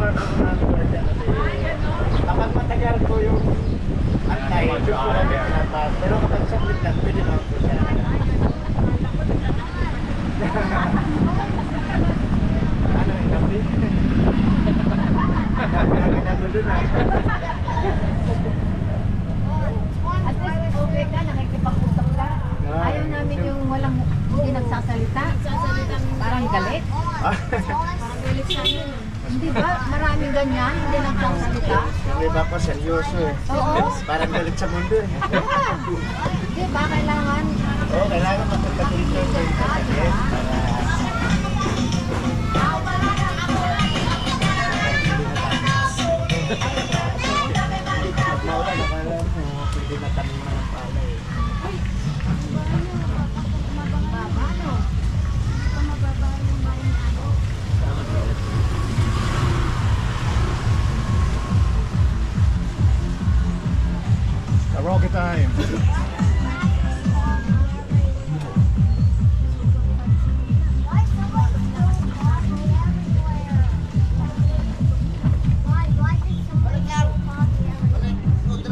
prefer ko na kasi kapag matagal po yung antay, pero kapag saglit lang, pwede naman po siya. Ano yung gabi? Gabi doon ah. At least okay ka, nakikipag-usap ka. Ayaw namin yung walang, hindi nagsasalita. Parang galit. Parang galit sa amin. Hindi ba? Maraming ganyan, hindi nagsasalita. Hindi ba po seryoso eh. Oo. Parang galit sa mundo eh. Hindi ba kailangan? Oo, kailangan mapunta dito sa internet para pag maulan, akala mo, pwede na kami mga palay. Mababa, no? Mababa yung mga ano. Karaoke time.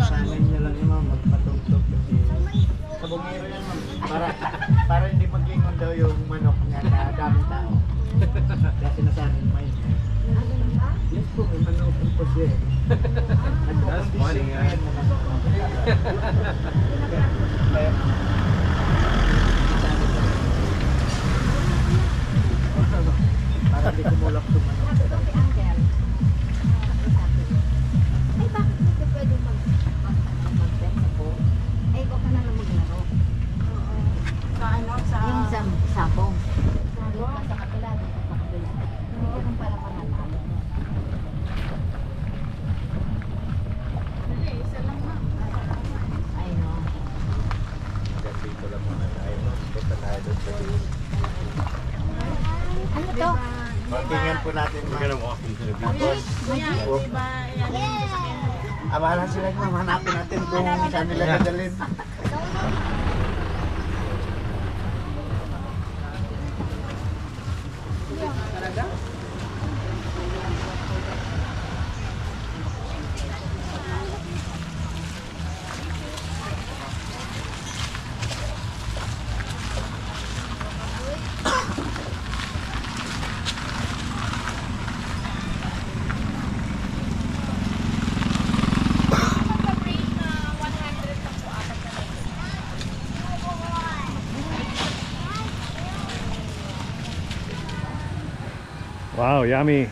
Sanay niya lang yung mga magpatugtog kasi sa bungiro yan ma'am. Para hindi mag-ingon daw yung manok niya na daming tao. Kaya sinasabi may. Yes po, may manok po siya eh. That's funny, yeah. Para di kumulak yung manok. Sabi ko kay Uncle, ay bakit hindi pwede mag-bet ako? Ay, ikaw ka na lang maglaro. Sa ano, sa... Yung sa sabong. Doon ka sa kapila, doon ka sa kapila. Hindi ka nang pala mananalo. Hindi, isa lang na. Ay, no. Dito lang muna tayo. Punta tayo doon sa beach. Ano to? Tingnan po natin We're gonna walk into the beach. Kuya, di ba yan yung sasakyan mo? Abala sila ma'am, hanapin natin kung saan nila dadalhin. Wow, yummy.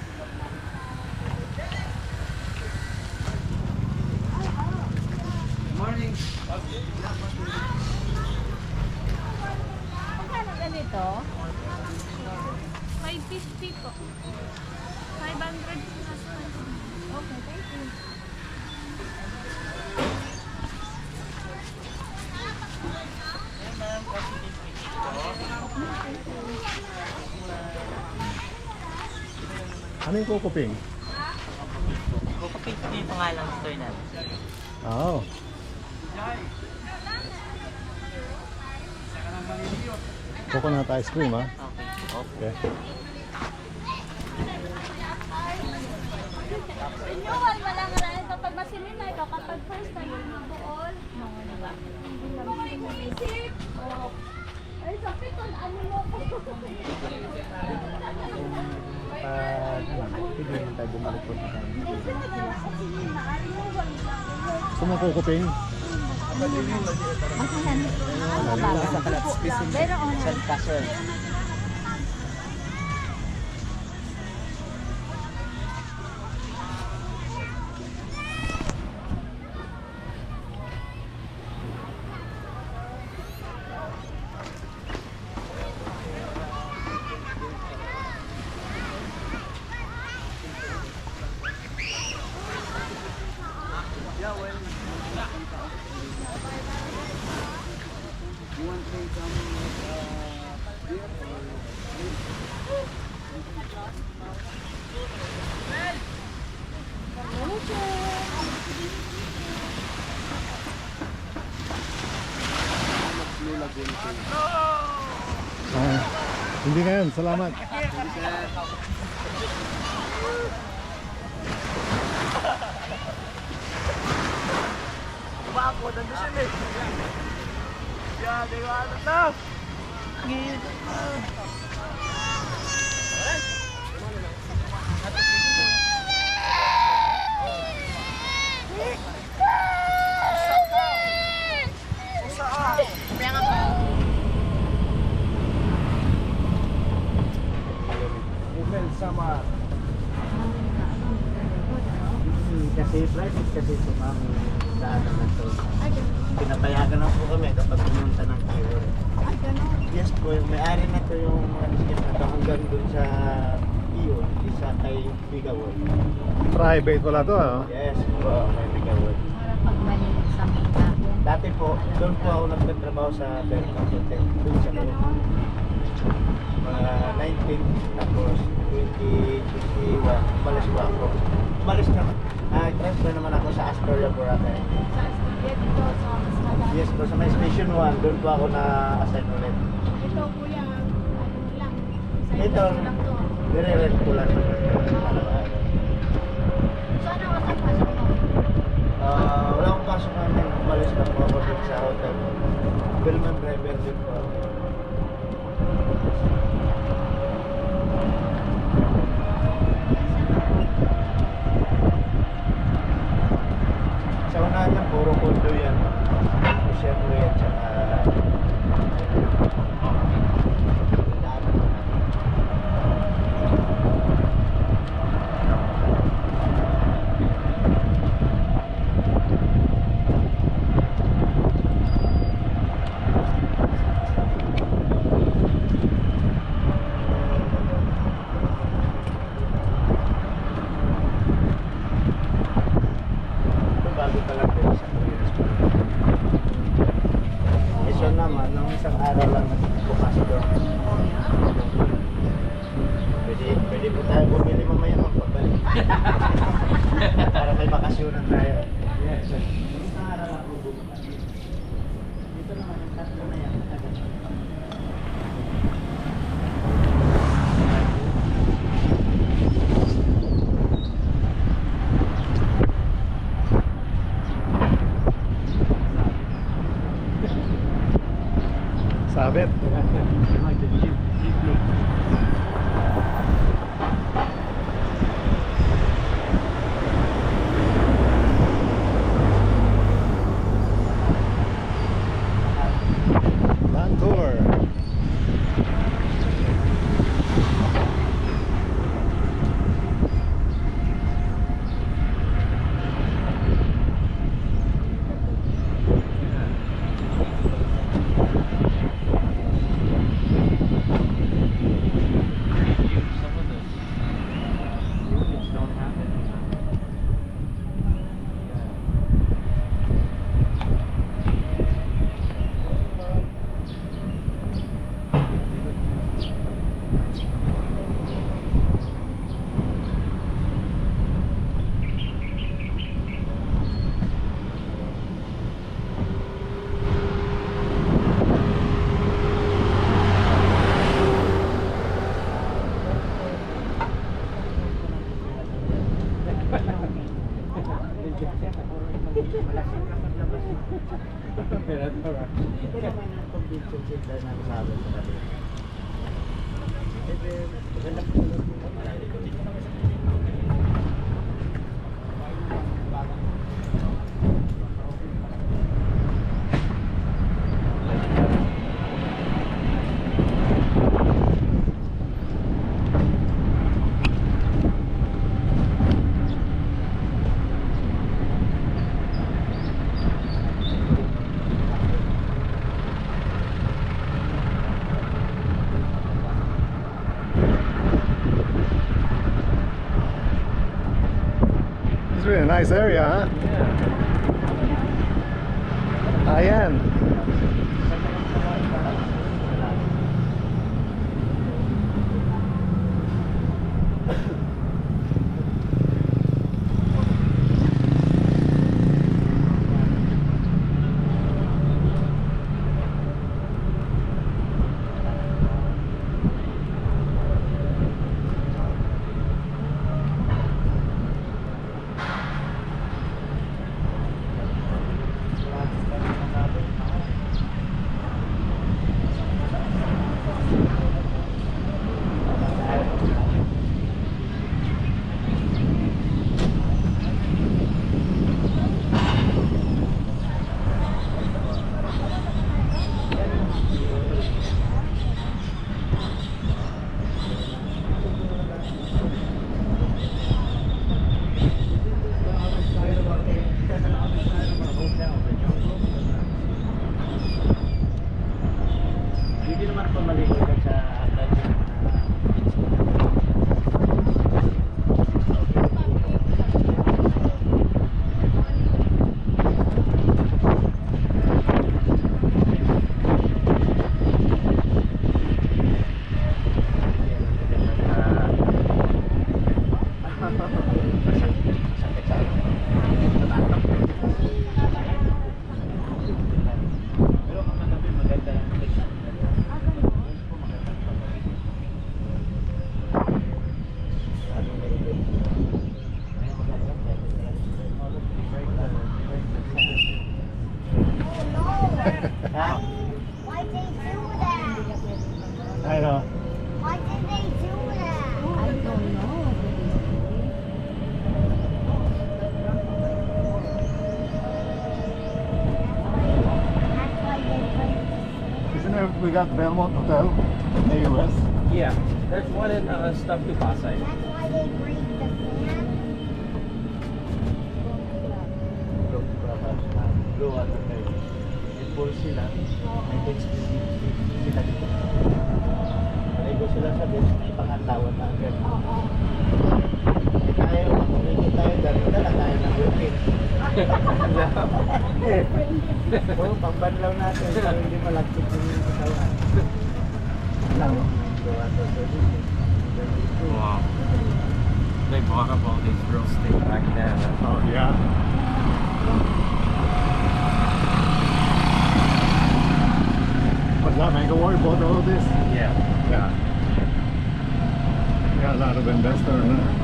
Morning. Magkano ganito? 550 po. 500 plus. Okay, thank you. Ano yung kukuping? Kukupit dito nga lang store natin. Oh. Coconut ice cream, ha? Okay. Okay. Renewal, walang rin. Kapag masilin na ito, kapag first time yung mag-uol, mga inisip. Ay, sakit on ano mo ko. Pwede naman tayo bumalik po na tayo. Gusto mo kukuping? Magkano? Pero on. Hindi ngayon, salamat. Kasi private kasi ito ma'am daanan na to. Pinapayagan lang po kami kapag pumunta ng Taiwan. Yes po, yung may-ari na to yung ano siya na to hanggang dun sa Iyon, isa kay Bigawon. Private wala to ah. Yes po, kay Bigawon. Para pag malinis sa mga Dati po, doon po ako nagtatrabaho sa Berkang Hotel. Doon sa loob. Mga 19, tapos 2021, umalis po ako. Umalis na. Transfer naman ako sa Astoria, Boracay. Yes po, sa may Station 1, doon po ako na-assign ulit. Ito kuya, ano lang. Ito, nire-rent ko lang naman. Saan ako sa pasok mo? Wala akong pasok namin. Umalis na po ako dun sa hotel. Bellman driver din po ako. Sa unahan niya, puro condo yan. Siyempre yan, tsaka... daanan mo na. Ito bago pa lang din sa Koreans pa. Ito naman, nung isang araw lang bukas doon. Pwede po tayo bumili mamaya magpabalik. Para may bakasyonan tayo. Yes. Nung isang araw lang po bukas. Dito naman yung tatlo na yan. Sabit. Vancouver. Ito naman yung convention center na sabi sa kanila. Maganda po sa It's really a nice area, huh? Ayan. Sakit sa akin. Pero kagabi maganda ang place. Why did they do that? I know. Why did they do that? I don't know. That's why they break. Isn't there, we got Belmont Hotel in the US? Yeah, there's one in stuff to Pasay. That's why they break the fan. Blue water tayo. Impulse sila. May beach sila dito. Naligo sila sa beach. May pangantawan na agad. Tayo, hindi tayo dali na tayo ng European. Oo, pangbanlaw natin. Para hindi malagkit yung katawan. Lang. Blue water tayo. Wow. They bought up all these real estate back then. Oh, yeah. But yeah, man, don't worry about all this. Yeah. Yeah. We got a lot of investors in there.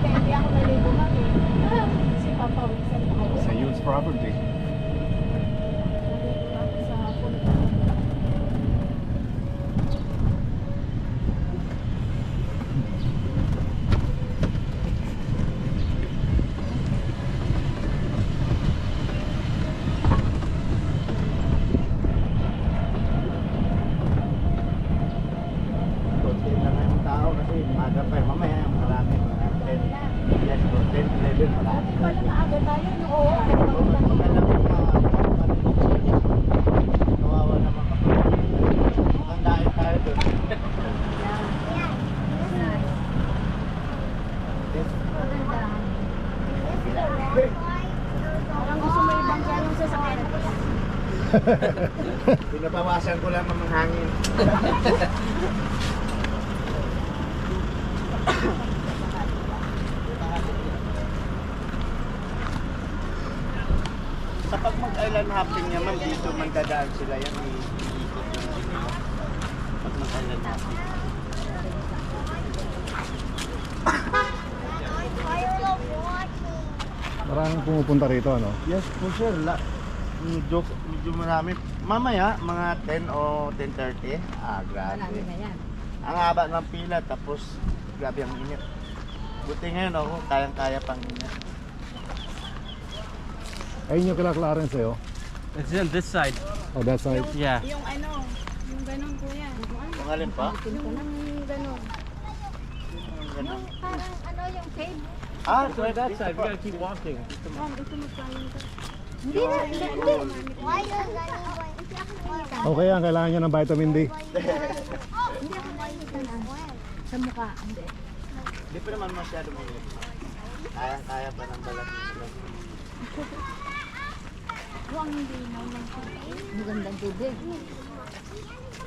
Kaya hindi ako naligo mami. Si Papa Wilson ako. It's a huge property. Sa punta. Konti lang yung tao kasi maaga pa. Mamaya marami. Mga 10, yes, 10, 11, marami. Pala maaga tayo. Oo. Maganda po kawawa naman kapag magandaan tayo doon. Parang gusto mo ibang ganong sasakyan. Pinabawasan ko lang ang hangin. Sa pag mag-island hopping naman, dito man dadaan sila yan. Iikot lang sila. Pag mag-island hopping. Tired of watching. Maraming pumupunta rito, ano? Yes, po sir. Medyo marami. Mamaya, mga 10 o 10:30. Grabe. Marami na yan. Ang haba ng pila, tapos grabe ang init. Buti ngayon ako, kayang-kaya pang init. Ayun yung kila Clarence sa'yo. It's in this side. Oh, that side. Yeah. Yung ano, yung ganon kuya. Kung alin pa? Yung ganon. Ganun. Parang ano yung cave. It's on that side. We gotta keep walking. Gusto mo kain ka. Hindi na, hindi. Why does anyone? Hindi ako nakita. Okay yan, kailangan niya ng vitamin D. Hindi ako nakita na. Sa mukha, hindi. Hindi pa naman masyado mainit. Kayang-kaya pa ng balat nila. Huwag hindi naman kain. Magandang tubig.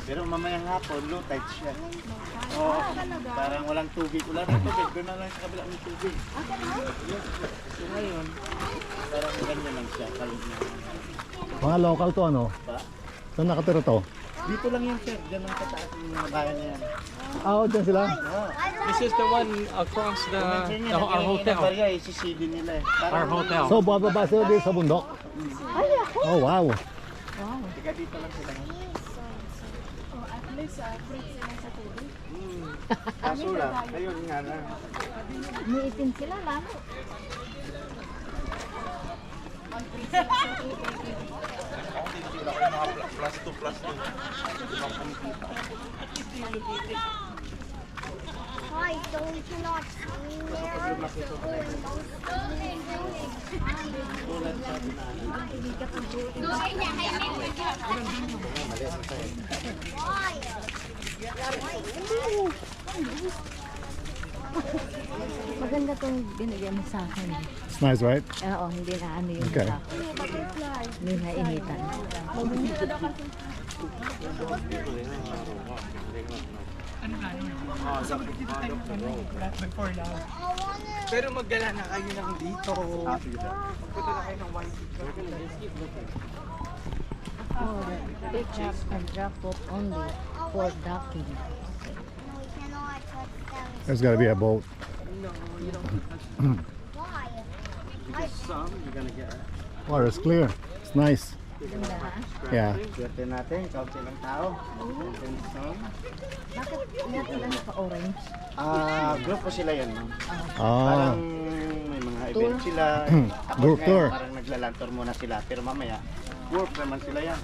Pero mamayang hapon, low tide siya. Oo, parang walang tubig. Wala na tubig, doon na lang sa kabila ng tubig. Yes. So ngayon, parang ganyan lang siya. Kalit na. Mga local to, ano? Pa? Saan nakatira to? Dito lang yan sir, dyan lang kataas yung mga bayan na yan. Ah, oh, dyan sila. Oo. This is the one across Mention niya, our naging hotel. barya, isisidi nila eh. Our hotel. So, bababa sila dito sa bundok? Oh, wow. Tiga dito lang sila. At least, free sila sa tubig. Kaso lang, ayun nga lang. Umiitim sila lalo. Why don't you not swing there? Tulad sa pinaan. Why? Maganda tong binigyan mo sa akin. It's nice, right? Oo, hindi na ano yung Okay. mukha ko. Hindi na initan. Before now. Pero maggala na kayo ng dito. Sige sir. Punta na kayo ng one week. Pick up and drop off only for docking. There's gotta be a boat. Water is clear. It's nice. Ganda ha? Yeah. Swerte natin, kaunti ng tao. Kaunti sun. Bakit ilan pa orange? Group po sila yan, ma'am. Ah. Parang may mga event sila. Tapos Group ngayon, tour. Parang naglalantor muna sila. Pero mamaya, group naman sila yan.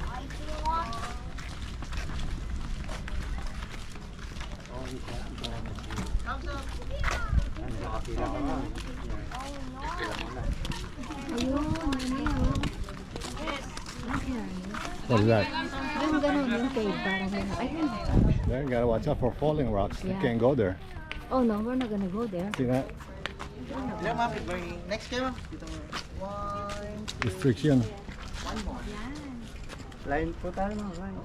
Nakapila ko na. Nakapila muna. Ayun, ayun. What is that? Yung ganun, yung cave, parang gano'n. Ayun. There, you gotta watch out for falling rocks. You Yeah. can't go there. Oh no, we're not gonna go there. See that? Ilan ma'am? Next kayo ma'am. Dito one. Restriction. Line po tayo ma'am. Line.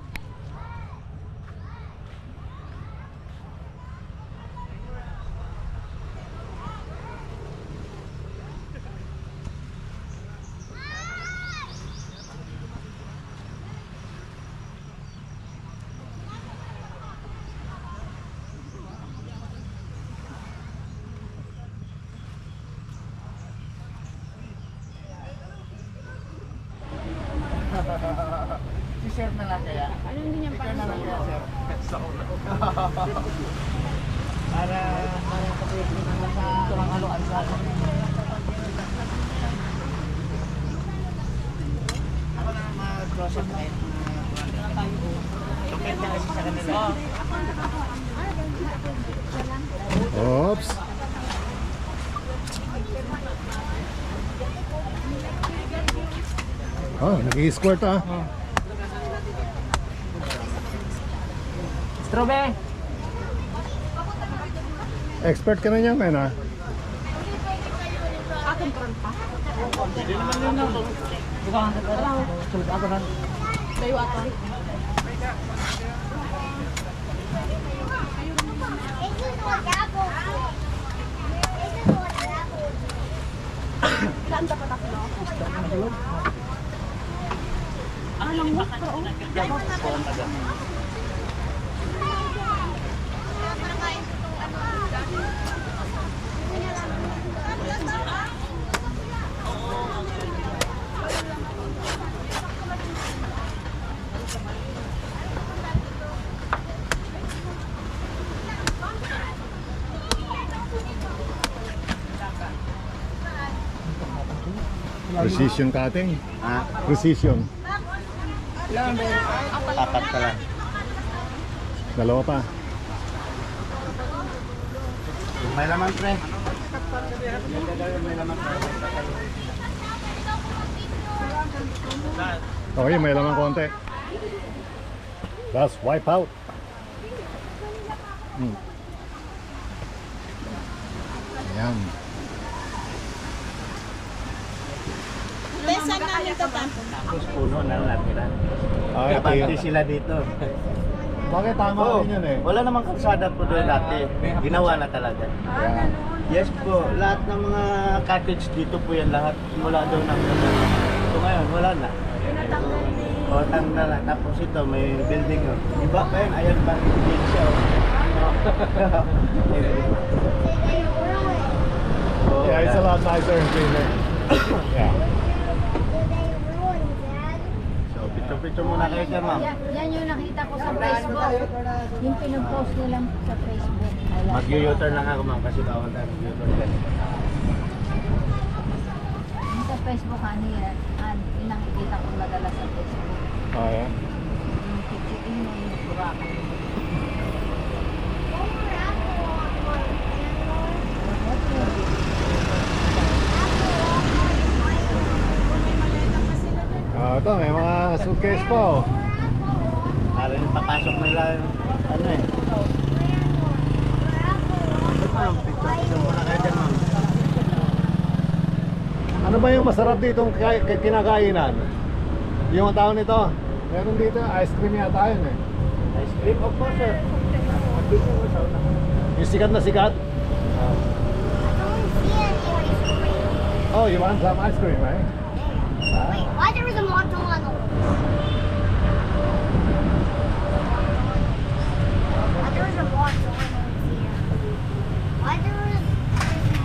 Si-share na lang kaya. Ano hindi niya pa? Na lang kaya, sir. para kapit naman sa turang haluan sa ako na mag-cross up kahit kapit na kasi sa kanila. Oops. Oh, nag-i-squirt ah. Strobe! Expert ka na niyan, men ah. Precision cutting. Ha? Precision. Apat ka lang. Dalawa pa. May laman, pre. May laman, pre. Okay, may laman konti. That's wipe out. Ayan. Besan namin ito pa. Tapos puno na natira. Ay, Kapante okay. sila dito. Bakit tama Oo, rin yun eh? wala namang kalsada po doon dati. Ginawa na talaga. Yeah. Yes po, lahat ng mga cottage dito po yan lahat. Mula doon ang so ngayon, wala na. O, tanggal na. Tapos ito, may building. Iba pa yun, ayan pa. Dito siya. Oh, Yeah, it's a lot nicer and cleaner. Yeah. So, picture-picture muna kayo dyan, ma'am. Yan yung nakita ko sa Facebook. Yung pinag-post nila sa Facebook. Ayan. Mag-u-turn lang ako, ma'am, kasi bawal tayo mag-u-turn dyan. Yung sa Facebook, ano yan? Yung nakikita ko madalas sa Facebook. Oh, yeah. Yung picture, yung burakan. Ito, may mga suitcase pa oh. Para yung papasok nila, ano eh. Ma'am, picture muna kayo dyan, ma'am. Ano ba yung masarap ditong kinakainan? Yung tao nito? Meron dito, ice cream yata yun eh. Ice cream, of course, sir. Yung sikat na sikat? Oh, you want some ice cream, right? Why there was a McDonald's? Why there was a McDonald's here? Why there was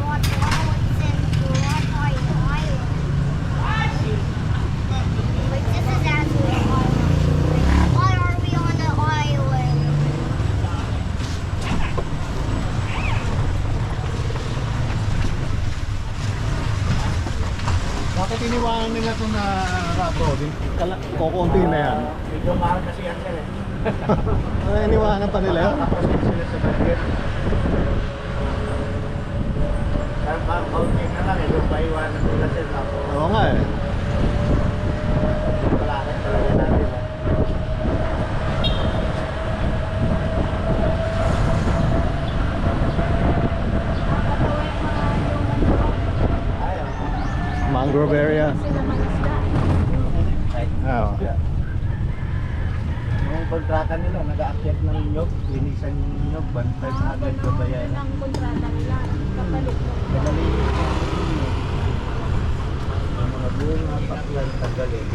McDonald's in Rock Island? Like this is actually an island. Why are we on the island? Bakit iniwanan nila itong na rato? Kukunti na yan. Medyo mahal kasi yan sir eh. Iniwanan pa nila yun? Tapos din sila sa budget. Kaya parang kaunti na lang eh. Yung paiwanan nila sir. Tapos Oo nga eh. wala rin talaga natin eh. Ayaw. Mangrove area. Sila mangisda. Oo. Yung kontrata nila, nag-aakyat ng nyog, linisan yung nyog, 1,500 babayan. Yun ang kontrata nila. Kapalit mo. Madali yung mga bunga, paklan, tagalin.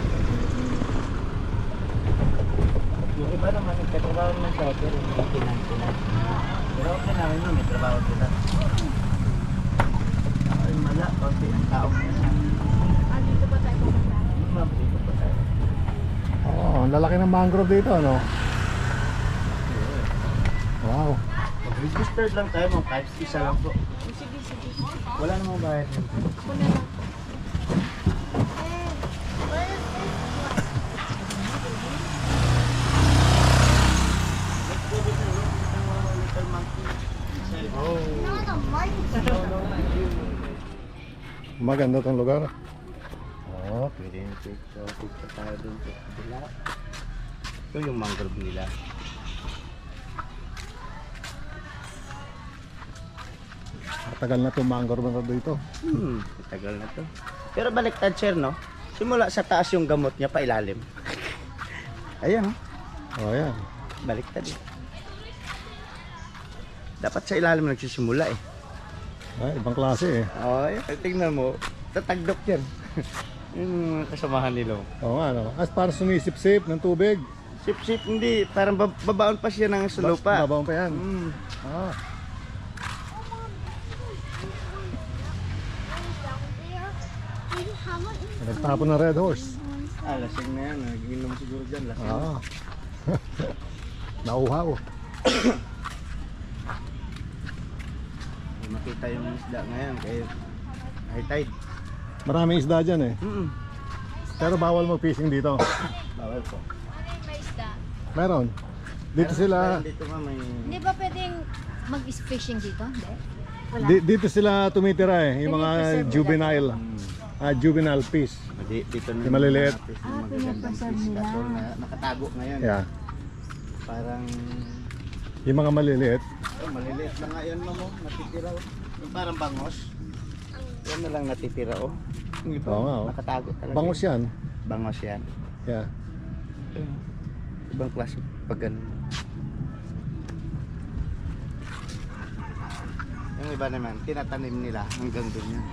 Yung iba naman, nagtatrabaho ng tao, pero hindi kinang-kinang. Pero okay namin yun, may trabaho sila. Ay, mala, kaunti ang tao. Ah, dito ba tayo pumunta? Ma'am, dito pa tayo. Oh, ang lalaki ng mangrove dito, ano? Wow. Mag-registered lang tayo, mga kahit isa lang po. Sige, sige. Wala namang bayad. Ako na lang. Not a monkey. Maganda tong lugar. Oo, pwede yung picture tayo dun sa kabila. Ito yung mangrove nila. Matagal na itong mangrove na dito. Tagal na to. Pero baliktad sir, no? Simula sa taas yung gamot niya pa ilalim. Ayan, Oh, yan. baliktad eh. Dapat sa ilalim nagsisimula eh. Ay, ibang klase eh. Oo, tingnan mo. Tatagdok yan. Yung mga kasamahan nila. Oo nga, no? As para sumisip-sip ng tubig. Sip-sip, hindi. Parang babaon pa siya ng sulupa. Babaw pa yan. Mm. Ah. Nagtapon ng Red Horse. Ah, lasing na yan. Nag-inom siguro dyan. Lasing. Ah. Nauhaw. May makita yung isda ngayon. Kaya high tide. Maraming isda dyan eh. Pero bawal mag-fishing dito. Bawal po. May isda. Meron. Dito sila, Dito nga may... Hindi ba pwedeng mag-fishing dito? Hindi? Wala. dito sila tumitira eh. Yung mga Pinipreserve juvenile. Juvenile fish. Dito na Yung maliliit. pinipreserve nila. So, nakatago ngayon. Yeah. Parang... Yung mga maliliit. Oh, maliliit na nga yan, mamo. Natitira oh. Yung parang bangos. Yan na lang natitira oh. Yung iba, Oo nga, oh. nakatago talaga. Bangos yan. Bangos yan. Yeah. Ibang klase pag ganun. Yung iba naman, tinatanim nila hanggang dun yan.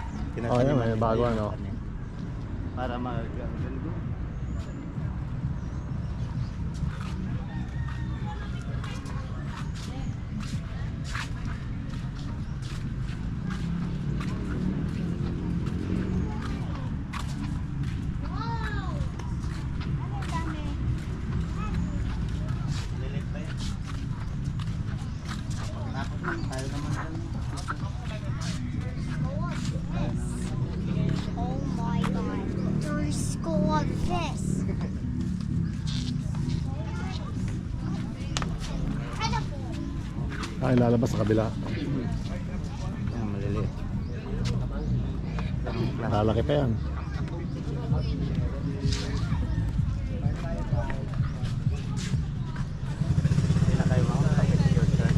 Oh, yan, may nila bago, yung ano? tanim. Para mag-hanggang dun. Lilit pa yan. Tapos naman, tayo naman yan. Oh my god. There's school of this. Ay, lalabas sa kabila. Yan, maliliit. Lalaki pa yan. Hindi na kayo mga kapit-your turn.